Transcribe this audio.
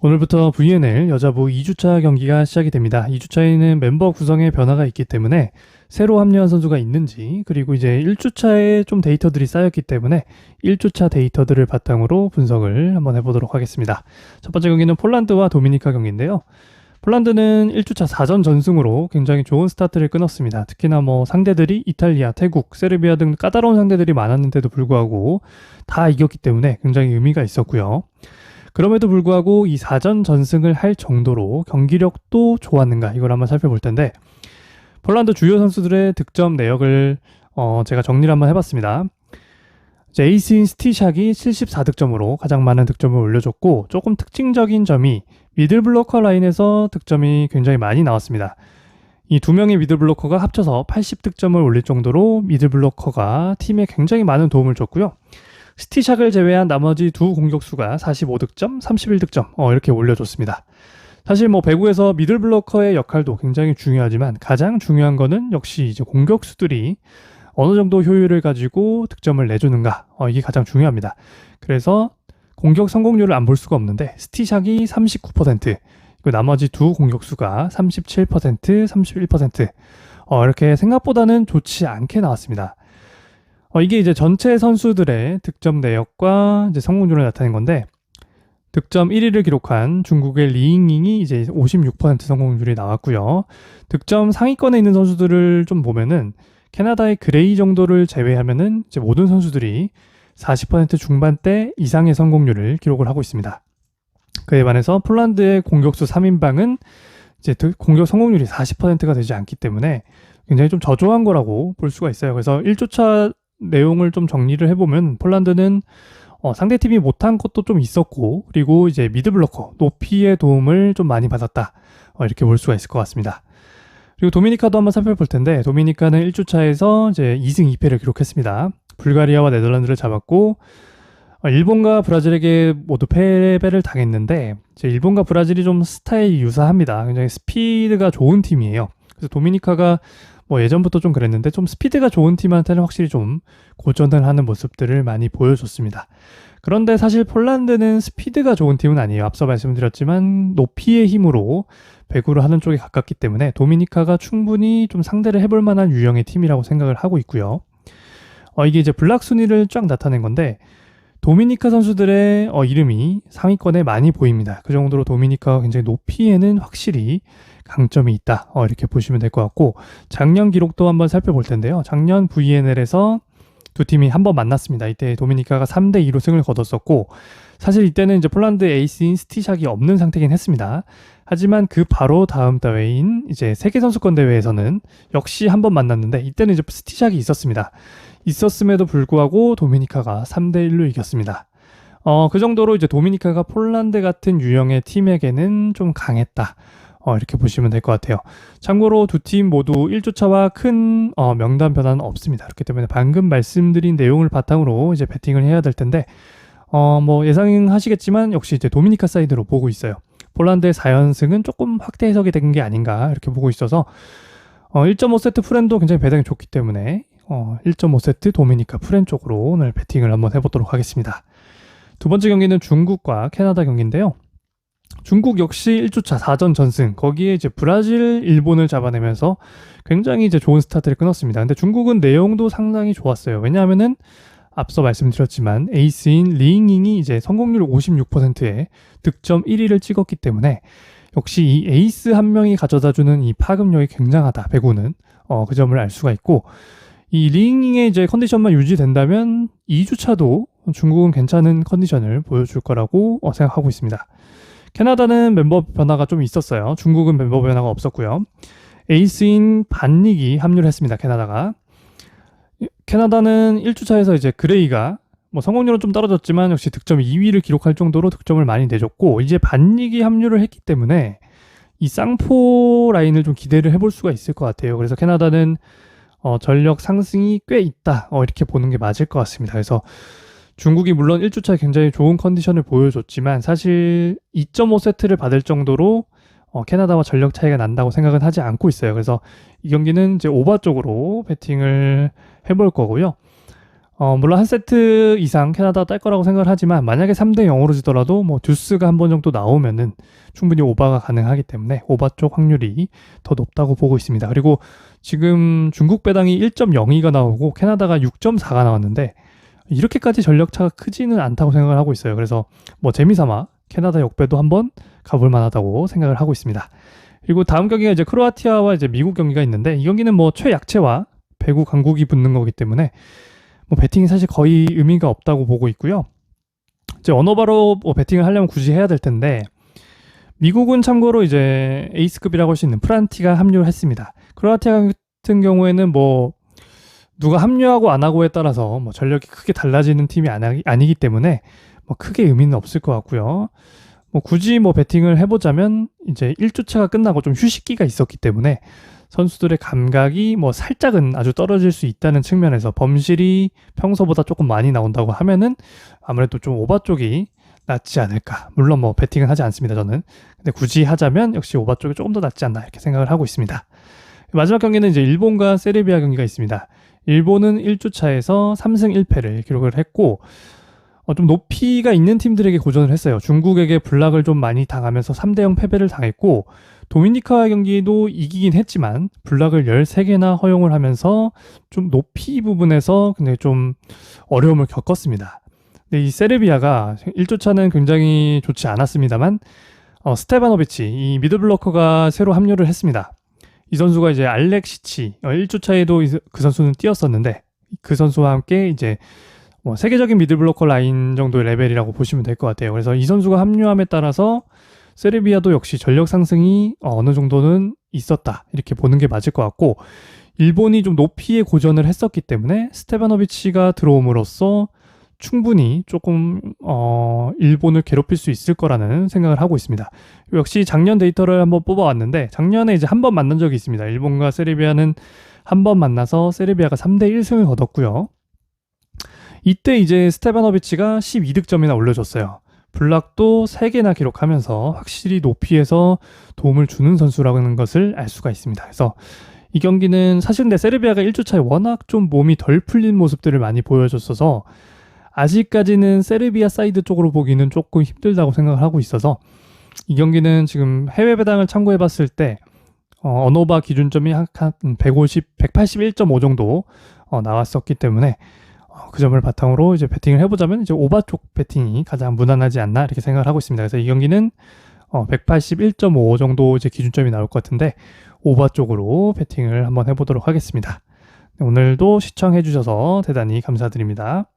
오늘부터 VNL 여자부 2주차 경기가 시작이 됩니다. 2주차에는 멤버 구성에 변화가 있기 때문에 새로 합류한 선수가 있는지, 그리고 이제 1주차에 좀 데이터들이 쌓였기 때문에 1주차 데이터들을 바탕으로 분석을 한번 해보도록 하겠습니다. 첫 번째 경기는 폴란드와 도미니카 경기인데요. 폴란드는 1주차 4전 전승으로 굉장히 좋은 스타트를 끊었습니다. 특히나 상대들이 이탈리아, 태국, 세르비아 등 까다로운 상대들이 많았는데도 불구하고 다 이겼기 때문에 굉장히 의미가 있었고요. 그럼에도 불구하고 이 4전 전승을 할 정도로 경기력도 좋았는가, 이걸 한번 살펴볼 텐데, 폴란드 주요 선수들의 득점 내역을 제가 정리를 한번 해봤습니다. 에이스인 스티샥이 74득점으로 가장 많은 득점을 올려줬고, 조금 특징적인 점이 미들블로커 라인에서 득점이 굉장히 많이 나왔습니다. 이 두 명의 미들블로커가 합쳐서 80득점을 올릴 정도로 미들블로커가 팀에 굉장히 많은 도움을 줬고요. 스티샥을 제외한 나머지 두 공격수가 45득점, 31득점 이렇게 올려줬습니다. 사실 배구에서 미들블로커의 역할도 굉장히 중요하지만 가장 중요한 거는 역시 이제 공격수들이 어느 정도 효율을 가지고 득점을 내주는가, 이게 가장 중요합니다. 그래서 공격 성공률을 안 볼 수가 없는데, 스티샥이 39%, 그리고 나머지 두 공격수가 37%, 31%, 이렇게 생각보다는 좋지 않게 나왔습니다. 이게 이제 전체 선수들의 득점 내역과 이제 성공률을 나타낸 건데, 득점 1위를 기록한 중국의 리잉잉이 이제 56% 성공률이 나왔고요. 득점 상위권에 있는 선수들을 좀 보면은 캐나다의 그레이 정도를 제외하면은 이제 모든 선수들이 40% 중반대 이상의 성공률을 기록을 하고 있습니다. 그에 반해서 폴란드의 공격수 3인방은 이제 공격 성공률이 40%가 되지 않기 때문에 굉장히 좀 저조한 거라고 볼 수가 있어요. 그래서 1주차 내용을 좀 정리를 해보면, 폴란드는 상대팀이 못한 것도 좀 있었고, 그리고 이제 미드블로커 높이의 도움을 좀 많이 받았다, 이렇게 볼 수가 있을 것 같습니다. 그리고 도미니카도 한번 살펴볼 텐데, 도미니카는 1주차에서 이제 2승 2패를 기록했습니다. 불가리아와 네덜란드를 잡았고, 일본과 브라질에게 모두 패배를 당했는데, 이제 일본과 브라질이 좀 스타일이 유사합니다. 굉장히 스피드가 좋은 팀이에요. 그래서 도미니카가 예전부터 좀 그랬는데, 좀 스피드가 좋은 팀한테는 확실히 좀 고전을 하는 모습들을 많이 보여줬습니다. 그런데 사실 폴란드는 스피드가 좋은 팀은 아니에요. 앞서 말씀드렸지만 높이의 힘으로 배구를 하는 쪽에 가깝기 때문에 도미니카가 충분히 좀 상대를 해볼 만한 유형의 팀이라고 생각을 하고 있고요. 이게 이제 블락 순위를 쫙 나타낸 건데, 도미니카 선수들의 이름이 상위권에 많이 보입니다. 그 정도로 도미니카가 굉장히 높이에는 확실히 강점이 있다, 이렇게 보시면 될 것 같고, 작년 기록도 한번 살펴볼 텐데요. 작년 VNL에서 두 팀이 한번 만났습니다. 이때 도미니카가 3대2로 승을 거뒀었고, 사실 이때는 이제 폴란드 에이스인 스티샥이 없는 상태긴 했습니다. 하지만 그 바로 다음 대회인 이제 세계선수권 대회에서는 역시 한번 만났는데, 이때는 이제 스티샥이 있었습니다. 있었음에도 불구하고 도미니카가 3대1로 이겼습니다. 그 정도로 이제 도미니카가 폴란드 같은 유형의 팀에게는 좀 강했다, 이렇게 보시면 될 것 같아요. 참고로 두 팀 모두 1주차와 큰 명단 변화는 없습니다. 그렇기 때문에 방금 말씀드린 내용을 바탕으로 이제 배팅을 해야 될 텐데, 예상하시겠지만 역시 이제 도미니카 사이드로 보고 있어요. 폴란드의 4연승은 조금 확대 해석이 된 게 아닌가, 이렇게 보고 있어서 1.5세트 프렌도 굉장히 배당이 좋기 때문에 1.5세트 도미니카 프렌 쪽으로 오늘 배팅을 한번 해보도록 하겠습니다. 두 번째 경기는 중국과 캐나다 경기인데요. 중국 역시 1주차 4전 전승, 거기에 이제 브라질, 일본을 잡아내면서 굉장히 이제 좋은 스타트를 끊었습니다. 근데 중국은 내용도 상당히 좋았어요. 왜냐하면은 앞서 말씀드렸지만 에이스인 리잉잉이 이제 성공률 56%에 득점 1위를 찍었기 때문에 역시 이 에이스 한 명이 가져다주는 이 파급력이 굉장하다, 배구는. 그 점을 알 수가 있고, 이 리잉잉의 이제 컨디션만 유지된다면 2주차도 중국은 괜찮은 컨디션을 보여줄 거라고 생각하고 있습니다. 캐나다는 멤버 변화가 좀 있었어요. 중국은 멤버 변화가 없었고요. 에이스인 반닉이 합류를 했습니다. 캐나다는 1주차에서 이제 그레이가 성공률은 좀 떨어졌지만 역시 득점 2위를 기록할 정도로 득점을 많이 내줬고, 이제 반닉이 합류를 했기 때문에 이 쌍포 라인을 좀 기대를 해볼 수가 있을 것 같아요. 그래서 캐나다는 전력 상승이 꽤 있다, 이렇게 보는 게 맞을 것 같습니다. 그래서 중국이 물론 1주차에 굉장히 좋은 컨디션을 보여줬지만 사실 2.5세트를 받을 정도로 캐나다와 전력 차이가 난다고 생각은 하지 않고 있어요. 그래서 이 경기는 이제 오버 쪽으로 배팅을 해볼 거고요. 물론 한 세트 이상 캐나다가 딸 거라고 생각을 하지만 만약에 3대 0으로 지더라도 뭐 듀스가 한 번 정도 나오면은 충분히 오버가 가능하기 때문에 오버 쪽 확률이 더 높다고 보고 있습니다. 그리고 지금 중국 배당이 1.02가 나오고 캐나다가 6.4가 나왔는데 이렇게까지 전력차가 크지는 않다고 생각을 하고 있어요. 그래서 뭐 재미삼아 캐나다 역배도 한번 가볼 만하다고 생각을 하고 있습니다. 그리고 다음 경기가 이제 크로아티아와 이제 미국 경기가 있는데 이 경기는 뭐 최약체와 배구 강국이 붙는 거기 때문에 뭐 배팅이 사실 거의 의미가 없다고 보고 있고요. 이제 언어바로 뭐 배팅을 하려면 굳이 해야 될 텐데 미국은 참고로 이제 에이스급이라고 할 수 있는 프란티가 합류를 했습니다. 크로아티아 같은 경우에는 뭐 누가 합류하고 안 하고에 따라서 뭐 전력이 크게 달라지는 팀이 아니기 때문에 뭐 크게 의미는 없을 것 같고요. 뭐 굳이 뭐 배팅을 해보자면 이제 1주차가 끝나고 좀 휴식기가 있었기 때문에 선수들의 감각이 뭐 살짝은 아주 떨어질 수 있다는 측면에서 범실이 평소보다 조금 많이 나온다고 하면은 아무래도 좀 오바 쪽이 낫지 않을까. 물론 뭐 배팅은 하지 않습니다, 저는. 근데 굳이 하자면 역시 오바 쪽이 조금 더 낫지 않나 이렇게 생각을 하고 있습니다. 마지막 경기는 이제 일본과 세르비아 경기가 있습니다. 일본은 1주차에서 3승 1패를 기록을 했고 좀 높이가 있는 팀들에게 고전을 했어요. 중국에게 블락을 좀 많이 당하면서 3대0 패배를 당했고 도미니카 경기도 이기긴 했지만 블락을 13개나 허용을 하면서 좀 높이 부분에서 근데 좀 어려움을 겪었습니다. 근데 이 세르비아가 1주차는 굉장히 좋지 않았습니다만 스테바노비치 이 미드블로커가 새로 합류를 했습니다. 이 선수가 이제 알렉시치 1주차에도 그 선수는 뛰었었는데 그 선수와 함께 이제 뭐 세계적인 미드블로커 라인 정도의 레벨이라고 보시면 될 것 같아요. 그래서 이 선수가 합류함에 따라서 세르비아도 역시 전력 상승이 어느 정도는 있었다 이렇게 보는 게 맞을 것 같고 일본이 좀 높이에 고전을 했었기 때문에 스테바노비치가 들어옴으로써 충분히 조금 일본을 괴롭힐 수 있을 거라는 생각을 하고 있습니다. 역시 작년 데이터를 한번 뽑아왔는데 작년에 이제 한 번 만난 적이 있습니다. 일본과 세르비아는 한 번 만나서 세르비아가 3대 1승을 거뒀고요. 이때 이제 스테바노비치가 12득점이나 올려줬어요. 블락도 3개나 기록하면서 확실히 높이에서 도움을 주는 선수라는 것을 알 수가 있습니다. 그래서 이 경기는 사실 근데 세르비아가 1주차에 워낙 좀 몸이 덜 풀린 모습들을 많이 보여줬어서 아직까지는 세르비아 사이드 쪽으로 보기는 조금 힘들다고 생각을 하고 있어서 이 경기는 지금 해외 배당을 참고해봤을 때 언어바 기준점이 한 150, 181.5 정도 나왔었기 때문에 그 점을 바탕으로 이제 배팅을 해보자면 이제 오바 쪽 배팅이 가장 무난하지 않나 이렇게 생각을 하고 있습니다. 그래서 이 경기는 181.5 정도 이제 기준점이 나올 것 같은데 오바 쪽으로 배팅을 한번 해보도록 하겠습니다. 오늘도 시청해주셔서 대단히 감사드립니다.